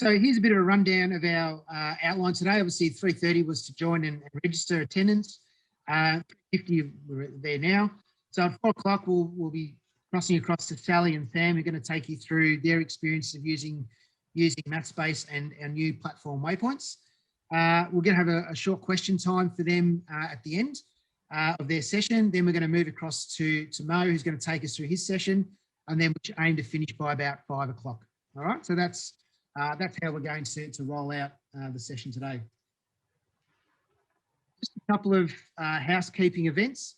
So here's a bit of a rundown of our outline today. Obviously, 3:30 was to join and register attendance. 50 were there now. So at 4 o'clock, we'll be crossing across to Sally and Sam, who are going to take you through their experience of using Mathspace and our new platform Waypoints. We're going to have a short question time for them at the end of their session. Then we're going to move across to Mo, who's going to take us through his session, and then we aim to finish by about 5 o'clock. All right, so that's how we're going to roll out the session today. Just a couple of housekeeping events.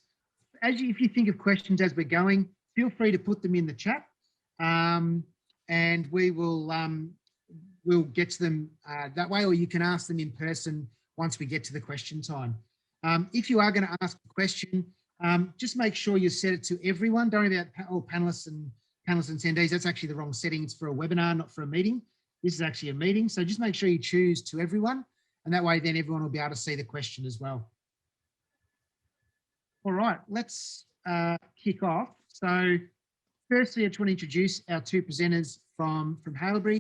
If you think of questions as we're going, feel free to put them in the chat, and we will we'll get to them that way, or you can ask them in person once we get to the question time. If you are going to ask a question, just make sure you set it to everyone. Don't worry about all panelists and attendees. That's actually the wrong setting. It's for a webinar, not for a meeting. This is actually a meeting. So just make sure you choose to everyone, and that way then everyone will be able to see the question as well. All right, let's kick off. So firstly, I just want to introduce our two presenters from Haileybury.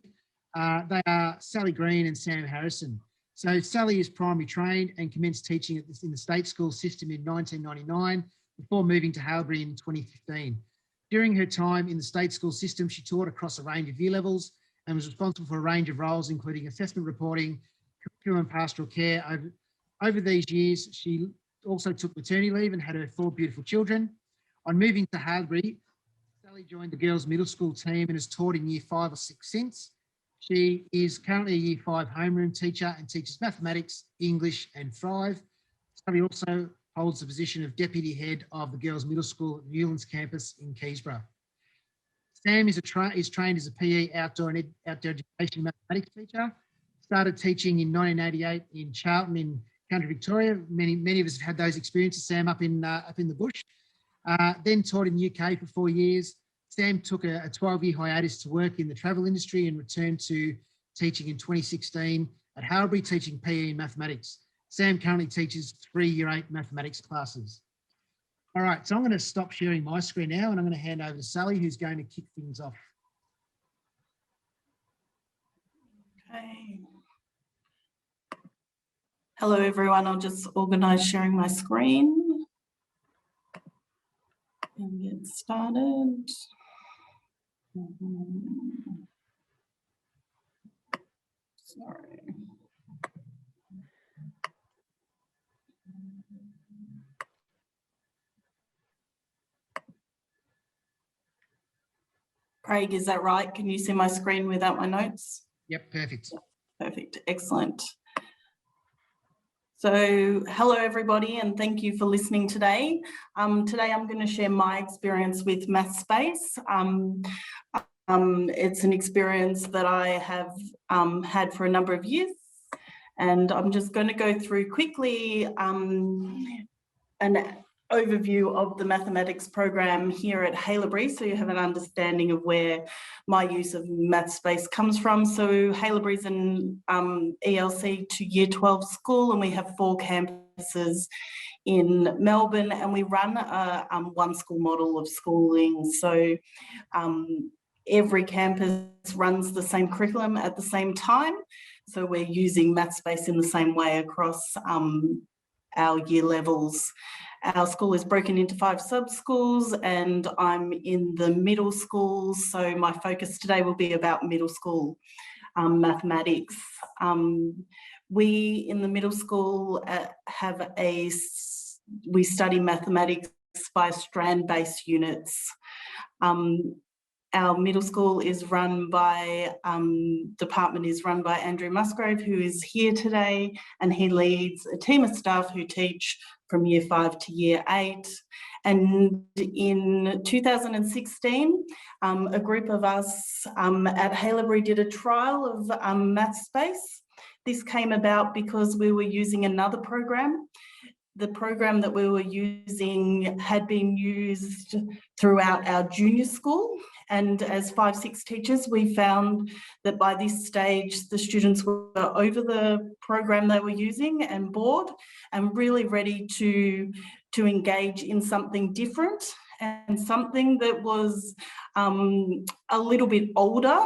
They are Sally Green and Sam Harrison. So Sally is primary trained and commenced teaching in the state school system in 1999 before moving to Haileybury in 2015. During her time in the state school system, she taught across a range of year levels and was responsible for a range of roles, including assessment reporting, curriculum and pastoral care. Over these years, she also took maternity leave and had her 4 beautiful children. On moving to Haileybury, Sally joined the girls' middle school team and has taught in year 5 or 6 since. She is currently a year 5 homeroom teacher and teaches mathematics, English and Thrive. Sally also holds the position of deputy head of the girls' middle school at Newlands campus in Keysborough. Sam is trained as a PE outdoor education mathematics teacher. Started teaching in 1988 in Charlton in Country Victoria. Many of us have had those experiences, Sam, up in the bush. Then taught in the UK for 4 years. Sam took a 12-year hiatus to work in the travel industry and returned to teaching in 2016 at Haileybury, teaching PE and mathematics. Sam currently teaches 3 year 8 mathematics classes. All right, so I'm going to stop sharing my screen now and I'm going to hand over to Sally, who's going to kick things off. Okay. Hello, everyone. I'll just organise sharing my screen and get started. Sorry. Craig, is that right? Can you see my screen without my notes? Yep, perfect. Perfect, excellent. So hello everybody and thank you for listening today. Today I'm going to share my experience with Mathspace. It's an experience that I have had for a number of years, and I'm just going to go through quickly an overview of the mathematics program here at Haileybury, so you have an understanding of where my use of Mathspace comes from. So Haileybury is an ELC to Year 12 school, and we have 4 campuses in Melbourne, and we run a one school model of schooling. So every campus runs the same curriculum at the same time. So we're using Mathspace in the same way across our year levels. Our school is broken into 5 sub-schools and I'm in the middle school. So my focus today will be about middle school mathematics. We in the middle school we study mathematics by strand-based units. Our middle school is run by, department is run by Andrew Musgrave, who is here today, and he leads a team of staff who teach from year 5 to year 8. And in 2016, a group of us at Haileybury did a trial of Mathspace. This came about because we were using another program. The program that we were using had been used throughout our junior school, and as 5-6 teachers we found that by this stage the students were over the program they were using and bored and really ready to engage in something different and something that was a little bit older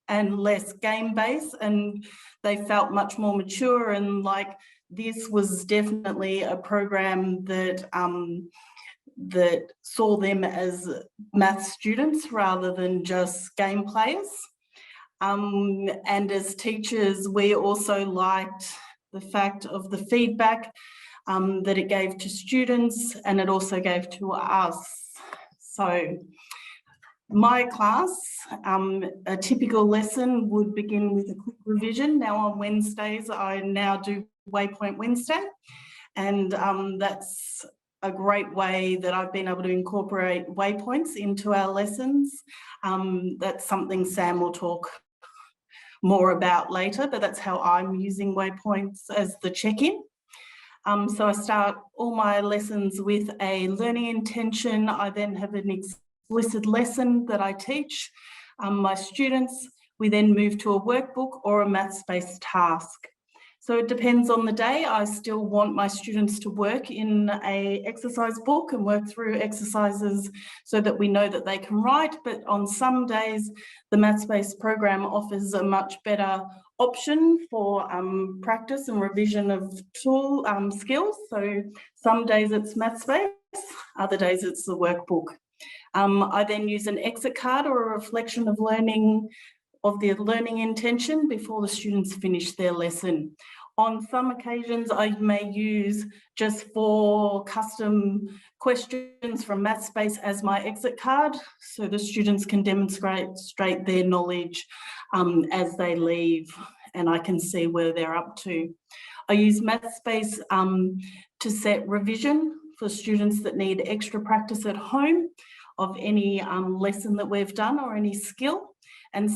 and less game-based, and they felt much more mature, and like this was definitely a program that that saw them as math students rather than just game players. And as teachers, we also liked the fact of the feedback that it gave to students, and it also gave to us. So my class, a typical lesson would begin with a quick revision. Now on Wednesdays, I now do Waypoint Wednesday, and that's a great way that I've been able to incorporate waypoints into our lessons. That's something Sam will talk more about later, but that's how I'm using waypoints as the check-in. So I start all my lessons with a learning intention. I then have an explicit lesson that I teach my students. We then move to a workbook or a Mathspace task. So it depends on the day. I still want my students to work in an exercise book and work through exercises so that we know that they can write. But on some days, the Mathspace program offers a much better option for practice and revision of tool skills. So some days it's Mathspace, other days it's the workbook. I then use an exit card or a reflection of learning of the learning intention before the students finish their lesson. On some occasions, I may use just 4 custom questions from Mathspace as my exit card, so the students can demonstrate their knowledge as they leave, and I can see where they're up to. I use Mathspace to set revision for students that need extra practice at home of any lesson that we've done or any skill. And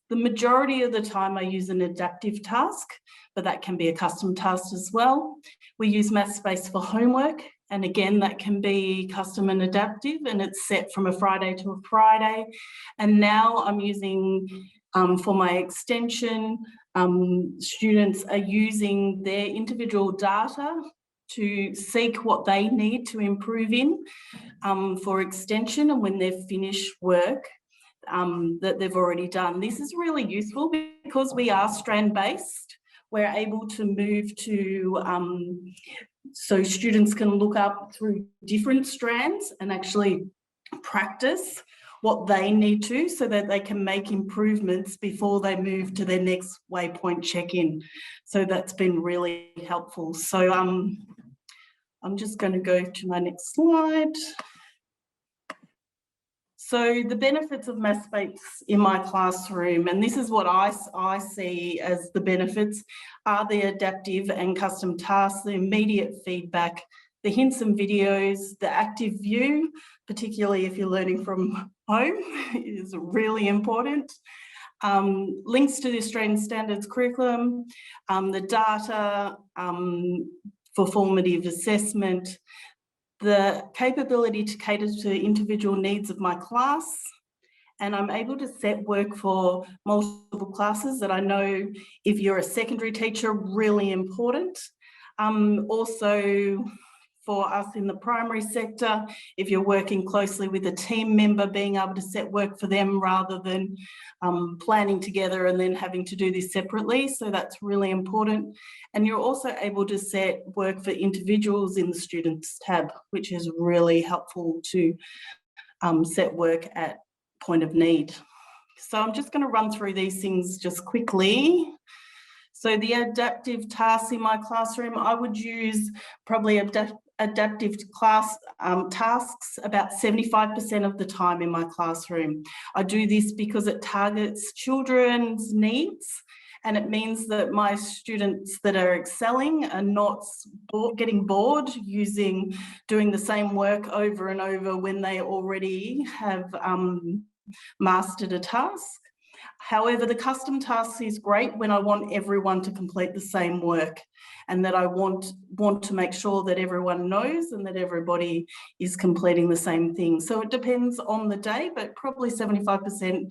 the majority of the time I use an adaptive task, but that can be a custom task as well. We use Mathspace for homework, and again, that can be custom and adaptive, and it's set from a Friday to a Friday. And now I'm using, for my extension, students are using their individual data to seek what they need to improve in for extension, and when they've finished work, that they've already done. This is really useful because we are strand-based. We're able to move to, so students can look up through different strands and actually practice what they need to so that they can make improvements before they move to their next waypoint check-in. So that's been really helpful. So I'm just going to go to my next slide. So the benefits of Mathspace in my classroom, and this is what I see as the benefits, are the adaptive and custom tasks, the immediate feedback, the hints and videos, the active view, particularly if you're learning from home, is really important. Links to the Australian Standards curriculum, the data for formative assessment, the capability to cater to individual needs of my class, and I'm able to set work for multiple classes that I know, if you're a secondary teacher, really important. Also for us in the primary sector, if you're working closely with a team member, being able to set work for them rather than planning together and then having to do this separately. So that's really important. And you're also able to set work for individuals in the Students tab, which is really helpful to set work at point of need. So I'm just going to run through these things just quickly. So the adaptive tasks in my classroom, I would use probably adaptive class tasks about 75% of the time in my classroom. I do this because it targets children's needs, and it means that my students that are excelling are not getting bored doing the same work over and over when they already have mastered a task. However, the custom task is great when I want everyone to complete the same work, and that I want to make sure that everyone knows and that everybody is completing the same thing. So it depends on the day, but probably 75%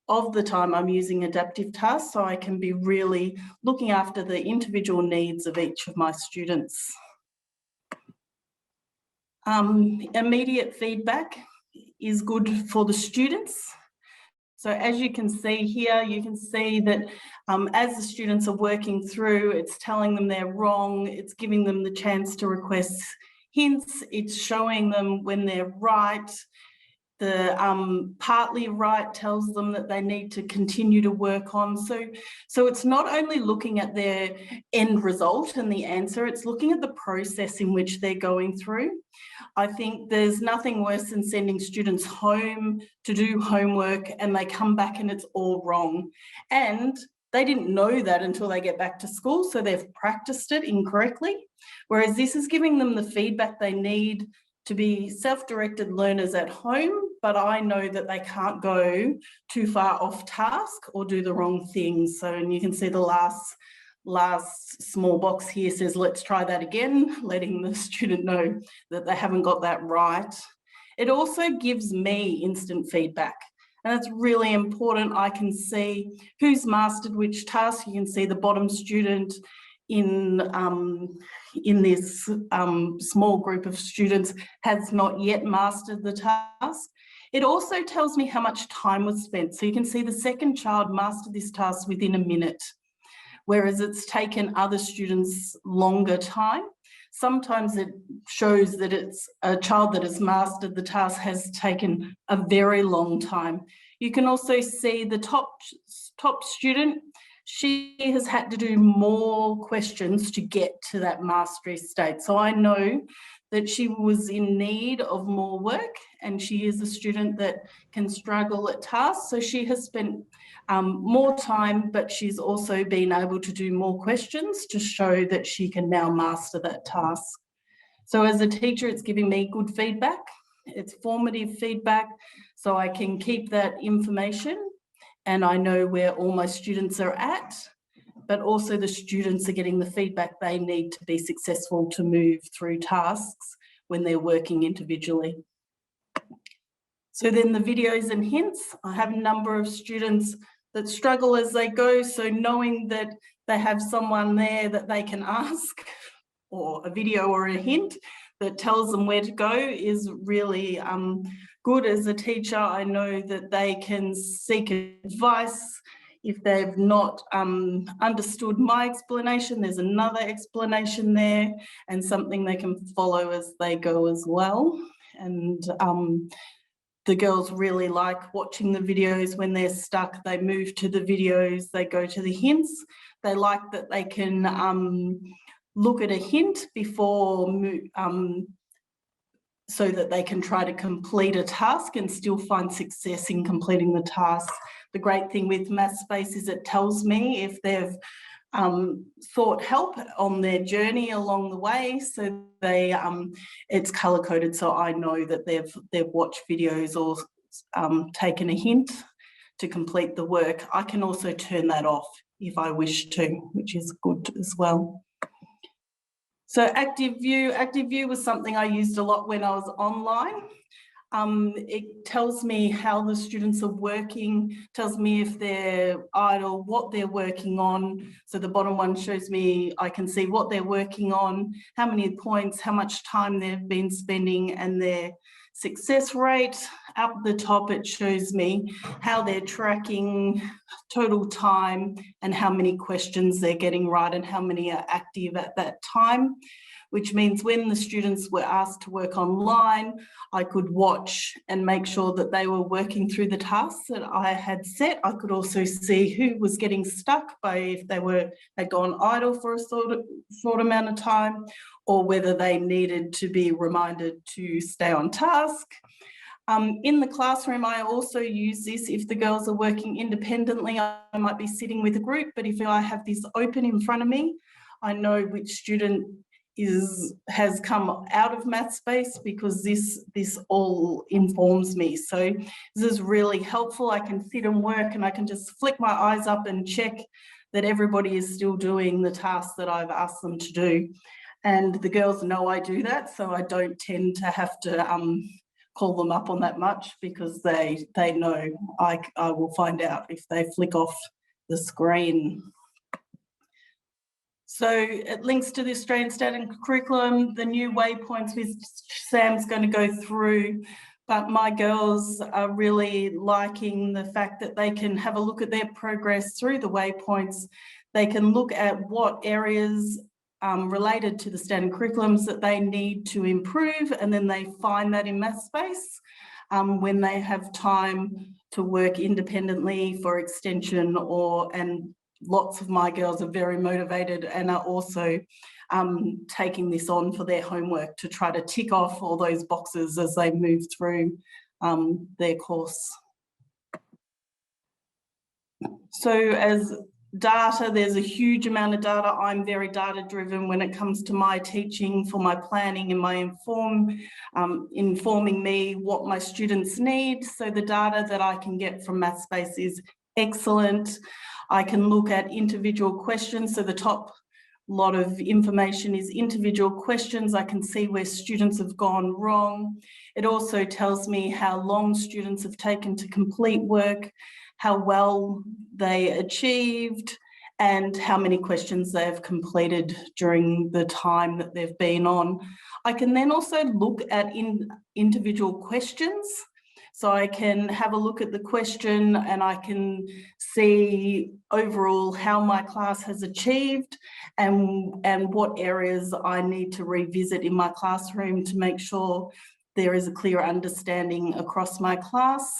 of the time I'm using adaptive tasks, so I can be really looking after the individual needs of each of my students. Immediate feedback is good for the students. So as you can see here, you can see that as the students are working through, it's telling them they're wrong, it's giving them the chance to request hints, it's showing them when they're right. The partly right tells them that they need to continue to work on. So it's not only looking at their end result and the answer, it's looking at the process in which they're going through. I think there's nothing worse than sending students home to do homework and they come back and it's all wrong. And they didn't know that until they get back to school, so they've practiced it incorrectly. Whereas this is giving them the feedback they need to be self-directed learners at home, but I know that they can't go too far off task or do the wrong things. So, and you can see the last small box here says, let's try that again, letting the student know that they haven't got that right. It also gives me instant feedback. And that's really important. I can see who's mastered which task. You can see the bottom student in this small group of students has not yet mastered the task. It also tells me how much time was spent. So you can see the second child mastered this task within a minute, whereas it's taken other students longer time. Sometimes it shows that it's a child that has mastered the task has taken a very long time. You can also see the top student, she has had to do more questions to get to that mastery state. So I know that she was in need of more work, and she is a student that can struggle at tasks. So she has spent more time, but she's also been able to do more questions to show that she can now master that task. So as a teacher, it's giving me good feedback. It's formative feedback, so I can keep that information and I know where all my students are at, but also the students are getting the feedback they need to be successful to move through tasks when they're working individually. So then the videos and hints, I have a number of students that struggle as they go. So knowing that they have someone there that they can ask, or a video or a hint that tells them where to go, is really good. As a teacher, I know that they can seek advice. If they've not understood my explanation, there's another explanation there and something they can follow as they go as well. And the girls really like watching the videos. When they're stuck, they move to the videos, they go to the hints. They like that they can look at a hint before so that they can try to complete a task and still find success in completing the task. The great thing with Mathspace is it tells me if they've sought help on their journey along the way. So they it's color coded, so I know that they've watched videos or taken a hint to complete the work. I can also turn that off if I wish to, which is good as well. So active view was something I used a lot when I was online. It tells me how the students are working, tells me if they're idle, what they're working on. So the bottom one shows me, I can see what they're working on, how many points, how much time they've been spending, and their success rate. Up the top, it shows me how they're tracking total time and how many questions they're getting right and how many are active at that time, which means when the students were asked to work online, I could watch and make sure that they were working through the tasks that I had set. I could also see who was getting stuck by if they had gone idle for a short amount of time, or whether they needed to be reminded to stay on task. In the classroom, I also use this if the girls are working independently. I might be sitting with a group, but if I have this open in front of me, I know which student has come out of Mathspace, because this all informs me. So this is really helpful. I can sit and work and I can just flick my eyes up and check that everybody is still doing the tasks that I've asked them to do. And the girls know I do that, so I don't tend to have to call them up on that much, because they know I will find out if they flick off the screen. So it links to the Australian Standard Curriculum, the new waypoints, which Sam's going to go through. but my girls are really liking the fact that they can have a look at their progress through the waypoints. They can look at what areas related to the standard curriculums that they need to improve, and then they find that in Mathspace when they have time to work independently for extension, and lots of my girls are very motivated and are also taking this on for their homework to try to tick off all those boxes as they move through their course. So as data, there's a huge amount of data. I'm very data driven when it comes to my teaching, for my planning and my informing me what my students need. So the data that I can get from Mathspace is excellent. I can look at individual questions. So the top lot of information is individual questions. I can see where students have gone wrong. It also tells me how long students have taken to complete work, how well they achieved, and how many questions they have completed during the time that they've been on. I can then also look at individual questions. So I can have a look at the question and I can see overall how my class has achieved and what areas I need to revisit in my classroom to make sure there is a clear understanding across my class.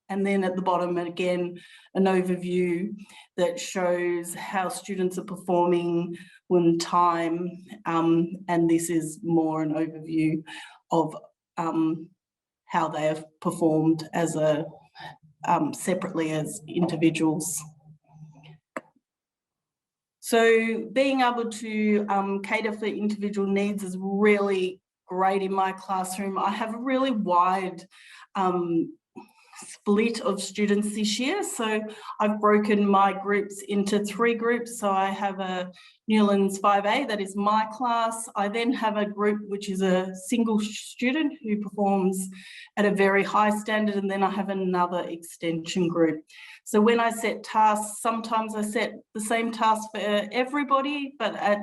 And then at the bottom, again, an overview that shows how students are performing in time. And this is more an overview of how they have performed as separately as individuals. So being able to cater for individual needs is really great in my classroom. I have a really wide split of students this year. So I've broken my groups into 3 groups. So I have a Newlands 5A, that is my class. I then have a group which is a single student who performs at a very high standard, and then I have another extension group. So when I set tasks, sometimes I set the same task for everybody, but at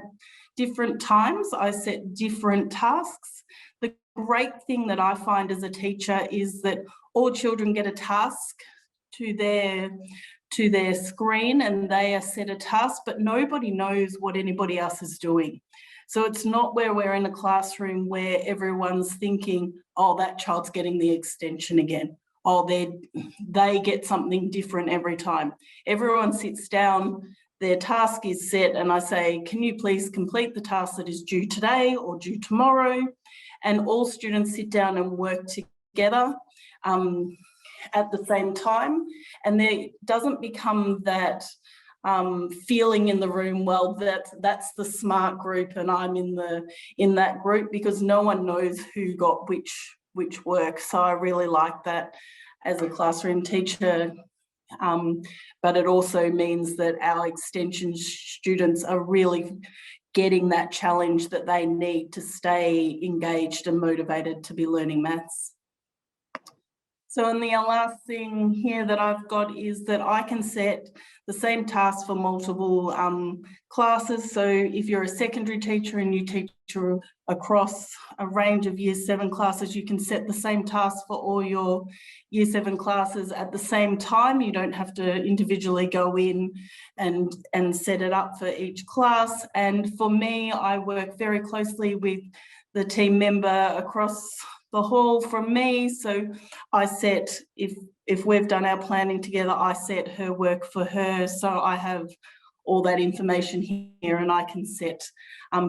different times I set different tasks. The great thing that I find as a teacher is that all children get a task to their screen and they are set a task, but nobody knows what anybody else is doing. So it's not where we're in a classroom where everyone's thinking, oh, that child's getting the extension again. Oh, they get something different every time. Everyone sits down, their task is set, and I say, can you please complete the task that is due today or due tomorrow? And all students sit down and work together at the same time, and there doesn't become that feeling in the room, well, that's the smart group and I'm in that group, because no one knows who got which work. So I really like that as a classroom teacher, but it also means that our extension students are really getting that challenge that they need to stay engaged and motivated to be learning maths. So, and the last thing here that I've got is that I can set the same task for multiple classes. So if you're a secondary teacher and you teach across a range of Year 7 classes, you can set the same task for all your Year 7 classes at the same time. You don't have to individually go in and set it up for each class. And for me, I work very closely with the team member across the hall from me. So I set, if we've done our planning together, I set her work for her. So I have all that information here and I can set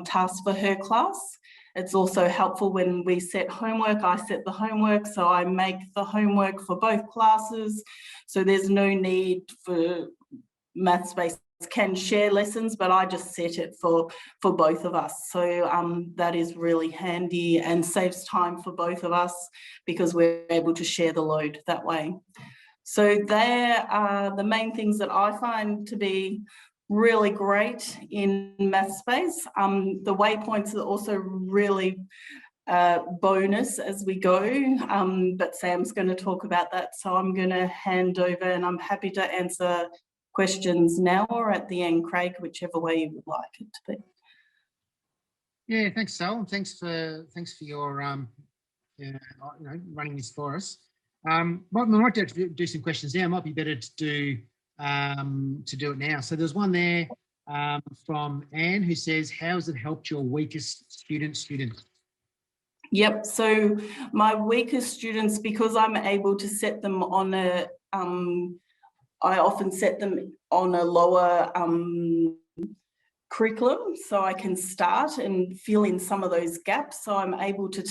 tasks for her class. It's also helpful when we set homework, I set the homework, so I make the homework for both classes. So there's no need for Mathspace can share lessons, but I just set it for both of us. So that is really handy and saves time for both of us because we're able to share the load that way. So there are the main things that I find to be really great in Mathspace. The waypoints are also really bonus as we go, but Sam's going to talk about that. So I'm going to hand over and I'm happy to answer questions now or at the end, Craig, whichever way you would like it to be. Yeah, thanks, Sal, and thanks for your running this for us. We might do some questions now. It might be better to do it now. So there's one there from Anne who says, how has it helped your weakest student? Yep, so my weakest students, because I'm able to set them on I often set them on a lower curriculum, so I can start and fill in some of those gaps. So I'm able to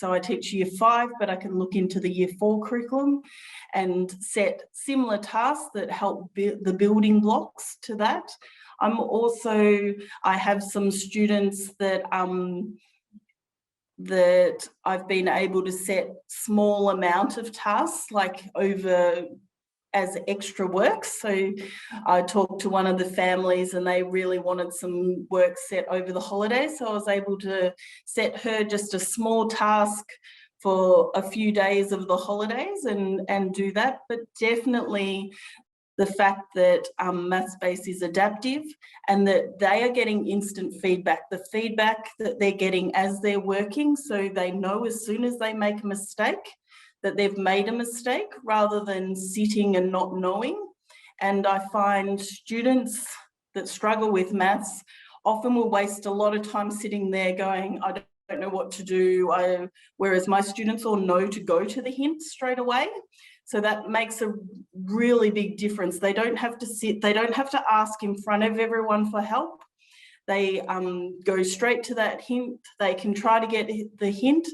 I teach year 5, but I can look into the year 4 curriculum and set similar tasks that help the building blocks to that. I have some students that I've been able to set small amount of tasks, like over as extra work. So I talked to one of the families and they really wanted some work set over the holidays. So I was able to set her just a small task for a few days of the holidays and do that. But definitely the fact that Mathspace is adaptive and that they are getting instant feedback, the feedback that they're getting as they're working, so they know as soon as they make a mistake that they've made a mistake rather than sitting and not knowing. And I find students that struggle with maths often will waste a lot of time sitting there going, I don't know what to do, whereas my students all know to go to the hint straight away. So that makes a really big difference. They don't have to sit, they don't have to ask in front of everyone for help. They go straight to that hint. They can try to get the hint.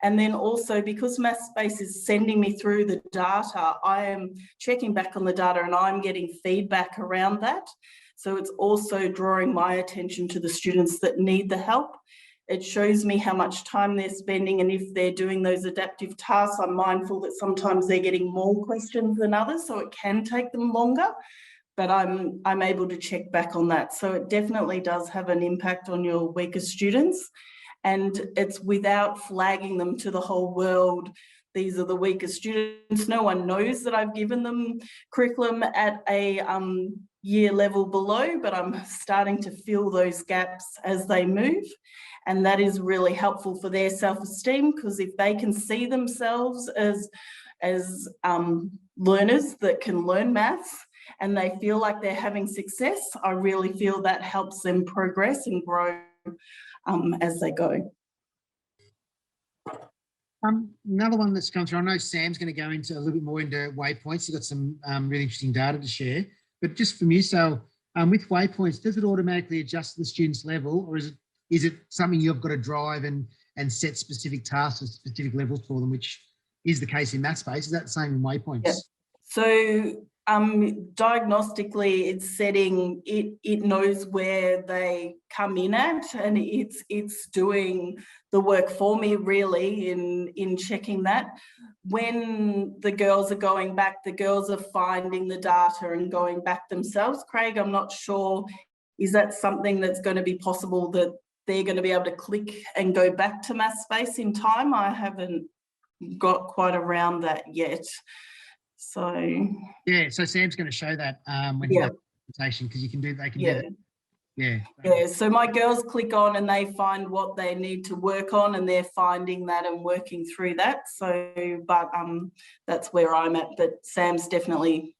And then also, because Mathspace is sending me through the data, I am checking back on the data and I'm getting feedback around that. So it's also drawing my attention to the students that need the help. It shows me how much time they're spending, and if they're doing those adaptive tasks, I'm mindful that sometimes they're getting more questions than others, so it can take them longer. But I'm able to check back on that. So it definitely does have an impact on your weaker students, and it's without flagging them to the whole world. These are the weaker students. No one knows that I've given them curriculum at a year level below, but I'm starting to fill those gaps as they move. And that is really helpful for their self-esteem, because if they can see themselves as learners that can learn maths, and they feel like they're having success, I really feel that helps them progress and grow as they go. Another one that's come through, I know Sam's going to go into a little bit more into waypoints. You've got some really interesting data to share, but just from you, so with waypoints, does it automatically adjust to the student's level, or is it something you've got to drive and set specific tasks at specific levels for them, which is the case in Mathspace? Is that the same in waypoints? Yeah. So diagnostically, it's setting, it knows where they come in at, and it's doing the work for me really in checking that. When the girls are going back, the girls are finding the data and going back themselves. Craig, I'm not sure, is that something that's going to be possible, that they're going to be able to click and go back to Mathspace in time? I haven't got quite around that yet. So yeah, so Sam's going to show that when he does the presentation, because you can do, they can do that. Yeah. So my girls click on and they find what they need to work on, and they're finding that and working through that. So, but that's where I'm at. But Sam's definitely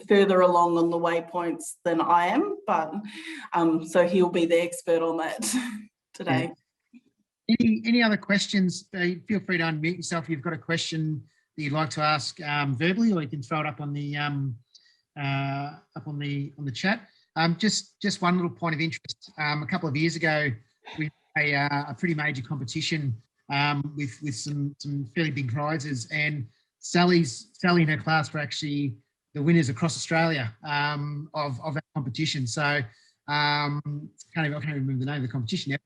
further along on the waypoints than I am, but so he'll be the expert on that today. Yeah. Any other questions? Feel free to unmute yourself if you've got a question that you'd like to ask verbally, or you can throw it up on the chat. Just one little point of interest. A couple of years ago, we had a pretty major competition with some fairly big prizes, and Sally and her class were actually the winners across Australia of that competition. So I can't even remember the name of the competition yet.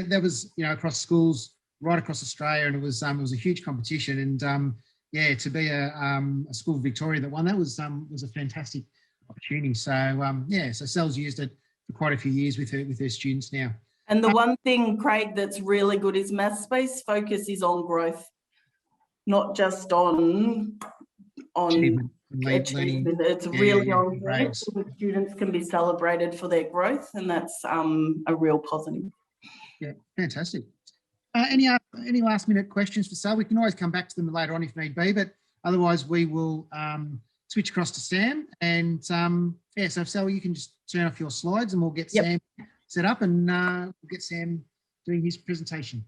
There was across schools right across Australia, and it was a huge competition. And yeah, to be a school of Victoria that won that was a fantastic opportunity. So yeah, so Sal's used it for quite a few years with her students now. And the one thing, Craig, that's really good is Mathspace focus is on growth, not just on achievement. It's really on growth, so the students can be celebrated for their growth, and that's a real positive. Yeah, fantastic. Any last minute questions for Sal? We can always come back to them later on if need be, but otherwise we will switch across to Sam. And yeah, so Sal, you can just turn off your slides and we'll get Sam set up and we'll get Sam doing his presentation.